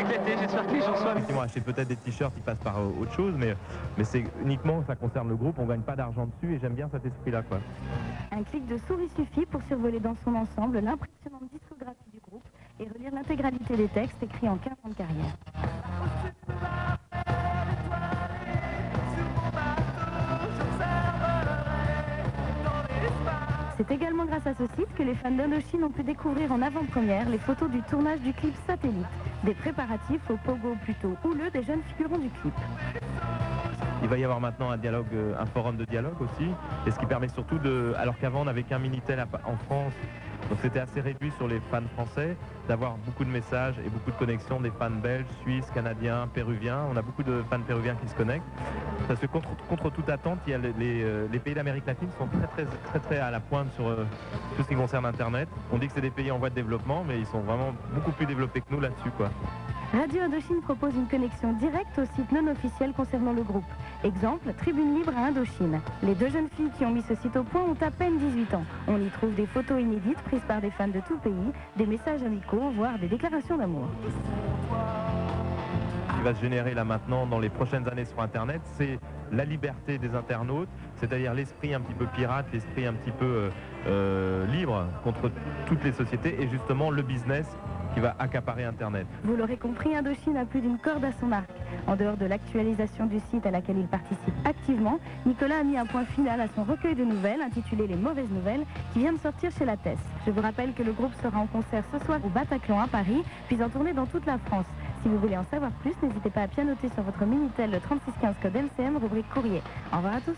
avec l'été, j'espère que les gens soient... Effectivement, acheter peut-être des t-shirts, ils passent par autre chose, mais c'est uniquement, ça concerne le groupe, on gagne pas d'argent dessus et j'aime bien cet esprit-là, quoi. Un clic de souris suffit pour survoler dans son ensemble l'impressionnante discographie du groupe et relire l'intégralité des textes écrits en 15 ans de carrière. C'est également grâce à ce site que les fans d'Indochine ont pu découvrir en avant-première les photos du tournage du clip Satellite, des préparatifs au pogo plutôt houleux des jeunes figurants du clip. Il va y avoir maintenant un forum de dialogue aussi, et ce qui permet surtout alors qu'avant on n'avait qu'un Minitel en France, donc c'était assez réduit sur les fans français, d'avoir beaucoup de messages et beaucoup de connexions des fans belges, suisses, canadiens, péruviens. On a beaucoup de fans péruviens qui se connectent. Parce que contre toute attente, il y a les pays d'Amérique latine sont très à la pointe sur tout ce qui concerne Internet. On dit que c'est des pays en voie de développement, mais ils sont vraiment beaucoup plus développés que nous là-dessus, quoi. Radio Indochine propose une connexion directe au site non officiel concernant le groupe. Exemple, Tribune Libre à Indochine. Les deux jeunes filles qui ont mis ce site au point ont à peine 18 ans. On y trouve des photos inédites prises par des fans de tout pays, des messages amicaux, voire des déclarations d'amour. Ce qui va se générer là maintenant dans les prochaines années sur Internet, c'est la liberté des internautes, c'est-à-dire l'esprit un petit peu pirate, l'esprit un petit peu libre contre toutes les sociétés et justement le business qui va accaparer Internet. Vous l'aurez compris, Indochine a plus d'une corde à son arc. En dehors de l'actualisation du site à laquelle il participe activement, Nicolas a mis un point final à son recueil de nouvelles intitulé Les Mauvaises Nouvelles qui vient de sortir chez La Tesse. Je vous rappelle que le groupe sera en concert ce soir au Bataclan à Paris, puis en tournée dans toute la France. Si vous voulez en savoir plus, n'hésitez pas à pianoter sur votre Minitel le 3615 code LCM rubrique courrier. Au revoir à tous.